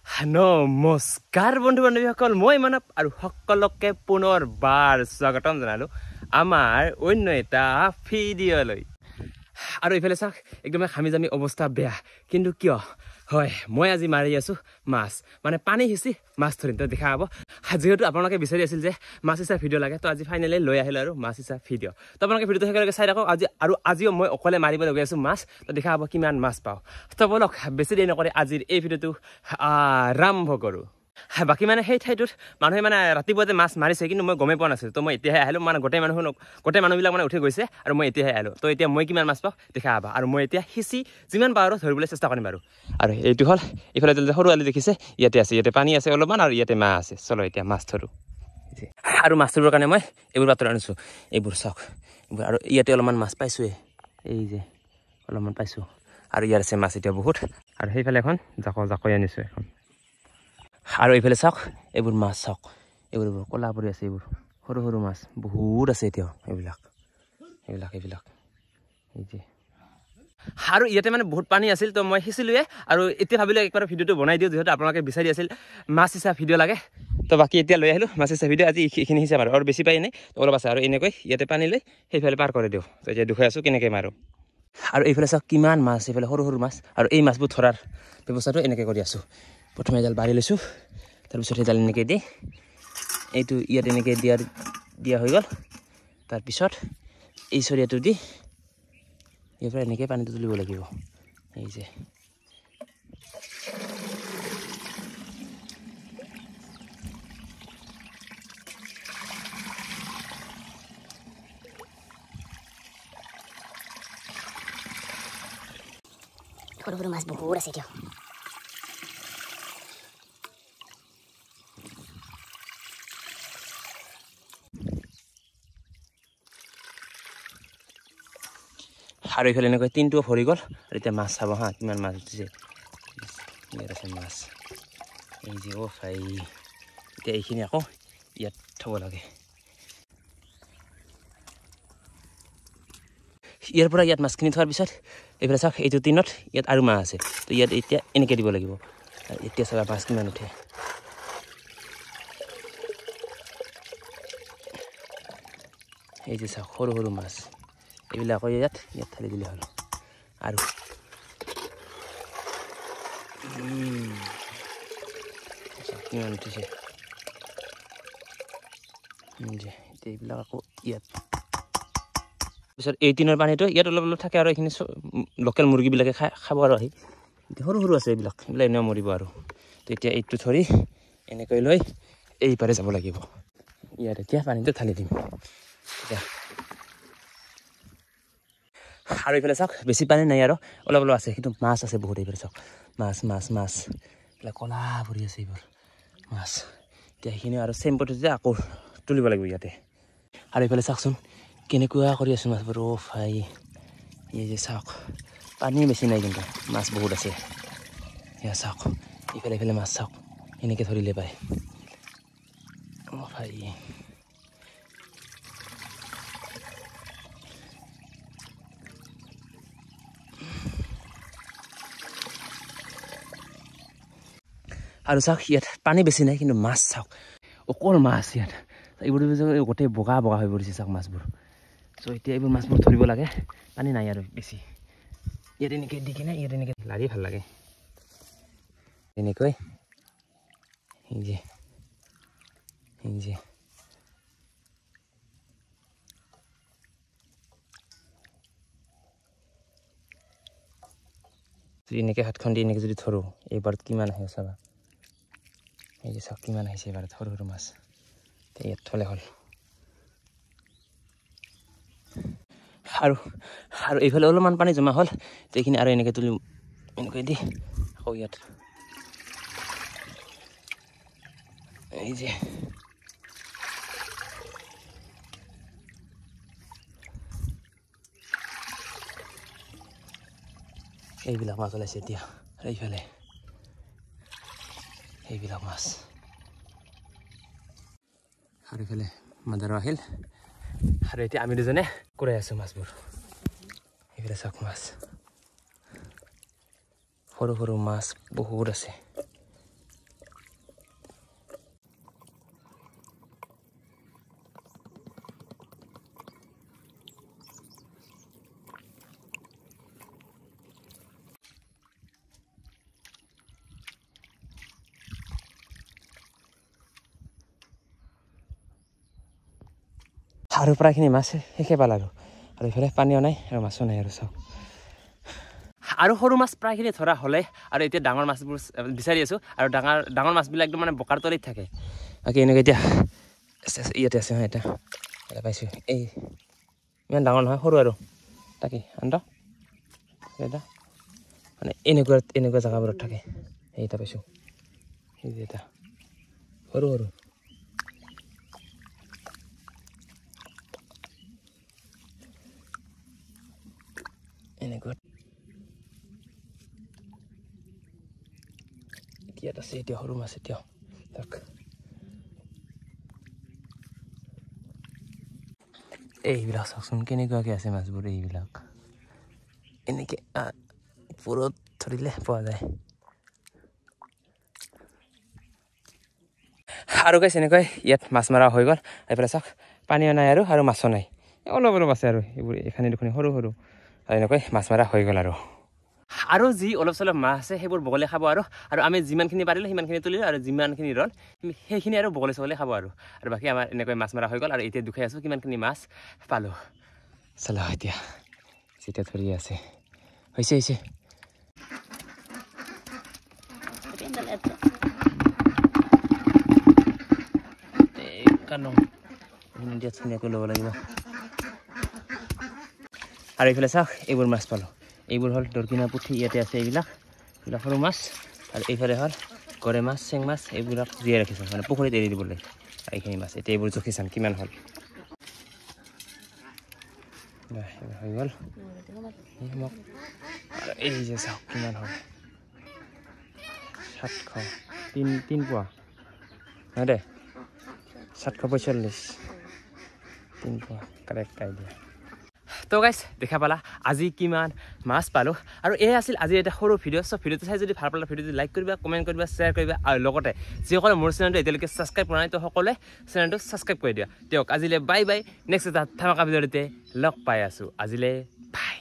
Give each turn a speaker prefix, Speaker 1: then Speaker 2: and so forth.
Speaker 1: নমস্কাৰ বন্ধু বান্ধৱীসকল মই মানৱ আৰু সকলোকে পুনৰবাৰ স্বাগতম জনালো আমাৰ অন্য এটা ভিডিঅ'লৈ আৰু ইফালে চাওক একদম খামি জামি অৱস্থা বেয়া কিন্তু কিয় হয় মই আজি মাৰি আছো মাছ মানে পানী হিচি মাছ ধৰিম তো দেখা হ'ব যেহেতু আপোনালোকে বিচাৰি আছিল যে মাছ হিচা ভিডিঅ' লাগে তো আজি ফাইনেলি লৈ আহিলো আৰু মাছ হিচা ভিডিঅ' তো আপোনালোকে ভিডিঅ'টো একেলগে চাই থাকক আজিও মই অকলে মাৰিব গৈ আছো মাছ তো দেখা হ'ব কিমান মাছ পাওঁ তো বলক বেছি দেৰি নকৰি আজিৰ এই ভিডিঅ'টো আৰম্ভ কৰোঁ বাকী মানে সেই ঠাইটোত মানুহে মানে ৰাতিপুৱা যে মাছ মাৰিছে কিন্তু মই গমেই পোৱা নাছিলোঁ তো মই এতিয়াহে আহিলোঁ মানে গোটেই মানুহবিলাক মানে উঠি গৈছে আৰু মই এতিয়াহে আহিলোঁ তো এতিয়া মই কিমান মাছ পাওঁ দেখা পাবা আৰু মই এতিয়া সিঁচি যিমান পাৰোঁ ধৰিবলৈ চেষ্টা কৰিম আৰু এইটো হ'ল ইফালে সৰু আলি দেখিছে ইয়াতে আছে ইয়াতে পানী আছে অলপমান আৰু ইয়াতে মাছ আছে চলো এতিয়া মাছ ধৰোঁ আৰু মাছ ধৰিবৰ কাৰণে মই এইবোৰ পাত্ৰ আনিছোঁ এইবোৰ চাওক এইবোৰ আৰু ইয়াতে অলপমান মাছ পাইছোঁৱে এই যে অলপমান পাইছোঁ আৰু ইয়াৰ আছে মাছ এতিয়া বহুত আৰু সেইফালে এখন জাকৈ আনিছোঁ এখন আৰু এইফালে চাওক এইবোৰ মাছ চাওক এইবোৰ ক'লা পৰি আছে এইবোৰ সৰু সৰু মাছ বহুত আছে এতিয়াও এইবিলাক এই যে আৰু ইয়াতে মানে বহুত পানী আছিল তো মই সিঁচিলোৱে আৰু এতিয়া ভাবিলোঁ একবাৰ ভিডিঅ'টো বনাই দিওঁ যিহেতু আপোনালোকে বিচাৰি আছিল মাছ সিঁচা ভিডিঅ' লাগে তো বাকী এতিয়া লৈ আহিলোঁ মাছ সিঁচা ভিডিঅ' আজি এইখিনি সিঁচা মাৰোঁ আৰু বেছি পাই নাই অলপ আছে আৰু এনেকৈ ইয়াতে পানী লৈ সেইফালে পাৰ কৰি দিওঁ তো এতিয়া দেখুৱাই আছোঁ কেনেকৈ মাৰোঁ আৰু এইফালে চাওক কিমান মাছ এইফালে সৰু সৰু মাছ আৰু এই মাছবোৰ ধৰাৰ ব্যৱস্থাটো এনেকৈ কৰি আছোঁ প্ৰথমে এডাল বাঢ়ি লৈছোঁ তাৰপিছত সেইডাল এনেকৈ দি এইটো ইয়াত এনেকৈ দিয়া হৈ গ'ল তাৰপিছত এই চৰিয়াটো দি ইয়াৰ পৰা এনেকৈ পানীটো তুলিব লাগিব এই যে
Speaker 2: সৰু সৰু মাছ বহুত আছে এতিয়াও
Speaker 1: আৰু এইফালে এনেকৈ তিনটো ভৰি গ'ল আৰু এতিয়া মাছ চাব হা কিমান মাছ উঠিছে ইয়াত আছে মাছ এই যে অ' ভাই এতিয়া এইখিনি আকৌ ইয়াত থ'ব লাগে ইয়াৰ পৰা ইয়াত মাছখিনি থোৱাৰ পিছত এইফালে চাওক এইটো টিনত ইয়াত আৰু মাছ আছে তো ইয়াত এতিয়া এনেকৈ দিব লাগিব এতিয়া চাবা মাছ কিমান উঠে এই যে চাওক সৰু সৰু মাছ এইবিলাক আকৌ ইয়াত ঢালি দিলে হ'ল আৰু কিমান উঠিছে এইবিলাক আকৌ ইয়াত তাৰপিছত এই টিনৰ পানীটো ইয়াত অলপ অলপ থাকে আৰু এইখিনি লোকেল মুৰ্গীবিলাকে খাব আৰু আহি সৰু সৰু আছে এইবিলাক এনেও মৰিব আৰু তো এতিয়া এইটো ধৰি এনেকৈ লৈ এই পাৰে যাব লাগিব ইয়াত এতিয়া পানীটো ঢালি দিম এতিয়া আৰু এইফালে চাওক বেছি পানী নাই আৰু অলপ অলপ আছে কিন্তু মাছ আছে বহুত এইফালে চাওক মাছ এইবিলাক ক'লা পৰি আছে এইবোৰ মাছ এতিয়া সেইখিনি আৰু চেম্পুটো যে আকৌ তুলিব লাগিব ইয়াতে আৰু এইফালে চাওকচোন কেনেকুৱা কৰি আছোঁ মাছবোৰ অ' ভাই এই যে চাওক পানী বেছি নাই কিন্তু মাছ বহুত আছে এয়া চাওক ইফালে মাছ চাওক এনেকৈ ধৰিলে পায় অ' ভাই আৰু চাওক ইয়াত পানী বেছি নাই কিন্তু মাছ চাওক অকল মাছ ইয়াত এইবোৰ গোটেই বগা হৈ পৰিছে চাওক মাছবোৰ চ' এতিয়া এইবোৰ মাছবোৰ ধৰিব লাগে পানী নাই আৰু বেছি ইয়াত এনেকৈ দি কিনে ইয়াত এনেকৈ লাগি ভাল লাগে এনেকৈ এই যে এনেকৈ হাতখন দি এনেকৈ যদি ধৰোঁ এইবাৰত কিমান আহে চাবা এই যে চাওক কিমান আহিছে এইবাৰত সৰু সৰু মাছ ইয়াত থ'লে হ'ল আৰু এইফালে অলপমান পানী জমা হ'ল এইখিনি আৰু এনেকৈ তুলি এনেকৈ দি আকৌ ইয়াত এই যে এইবিলাক মাছ ওলাইছে এতিয়া এইফালে এইবিলাক মাছ আৰু এইফালে মাদাৰো আহিল আৰু এতিয়া আমি দুজনে কুৰাই আছোঁ মাছবোৰ এইফালে চাওক মাছ সৰু সৰু মাছ বহুত আছে আৰু প্ৰায়খিনি মাছ শেষে পাল আৰু এইফালে পানীও নাই আৰু মাছো নাই আৰু চাওক আৰু সৰু মাছ প্ৰায়খিনি ধৰা হ'লে আৰু এতিয়া ডাঙৰ মাছবোৰ বিচাৰি আছোঁ আৰু ডাঙৰ মাছবিলাক একদম মানে বোকাৰ তলিত থাকে বাকী এনেকৈ এতিয়া ইয়াতে আছে এটা পাইছোঁ এই ইমান ডাঙৰ নহয় সৰু আৰু তাকে আন্ত এটা মানে এনেকুৱা জেগাবোৰত থাকে এইটা পাইছোঁ এই যে এটা সৰু এনেকুৱা ইয়াত আছে এতিয়া সৰু মাছ এতিয়াও তাক এইবিলাক চাওকচোন কেনেকুৱাকৈ আছে মাছবোৰ এইবিলাক এনেকৈ ওপৰত ধৰিলে পোৱা যায় আৰু গাইছ এনেকৈ ইয়াত মাছ মৰা হৈ গ'ল এইফালে চাওক পানীও নাই আৰু মাছো নাই অলপ আছে আৰু এইবোৰ এখানি দুখনি সৰু আৰু এনেকৈ মাছ মৰা হৈ গ'ল আৰু যি অলপ চলপ মাছ আছে সেইবোৰ বগলে খাব আৰু আমি যিমানখিনি পাৰিলোঁ সিমানখিনি তুলিলোঁ আৰু যিমানখিনি ৰ'ল সেইখিনি আৰু বগলে চগলে খাব আৰু বাকী আমাৰ এনেকৈ মাছ মৰা হৈ গ'ল আৰু এতিয়া দুখাই আছোঁ কিমানখিনি মাছ পালোঁ চলা এতিয়া যেতিয়া ধৰি আছে হৈছে ধুনীয়াকৈ ল'ব লাগিব আৰু এইফালে চাওক এইবোৰ মাছ পালোঁ এইবোৰ হ'ল দৰকিনা পুঠি ইয়াতে আছে এইবিলাক সৰু মাছ আৰু এইফালে হ'ল গৰৈ মাছ চেং মাছ এইবিলাক জীয়াই ৰাখিছোঁ মানে পুখুৰীত এৰি দিবলৈ এইখিনি মাছ এতিয়া এইবোৰ জুখি চাম কিমান হ'ল হৈ গ'ল আৰু এই যে চাওক কিমান হ'ল 700 তিন পোৱা নহয় দে 745 3 পোৱা কাৰেক্ট আইডিয়া তো গাইছ দেখা পালা আজি কিমান মাছ পালোঁ আৰু এই আছিল আজি এটা সৰু ভিডিঅ' সব ভিডিঅ'টো চাই যদি ভাল পালা ভিডিঅ'টো লাইক কৰিবা কমেণ্ট কৰিবা শ্বেয়াৰ কৰিবা আৰু লগতে যিসকলে মোৰ চেনেলটো এতিয়ালৈকে ছাবস্ক্ৰাইব কৰা নাই তো সকলোৱে চেনেলটো ছাবস্ক্ৰাইব কৰি দিয়া দিয়ক আজিলৈ বাই নেক্সট এটা ধামাকা ভিডিঅ'তে লগ পাই আছোঁ আজিলৈ বাই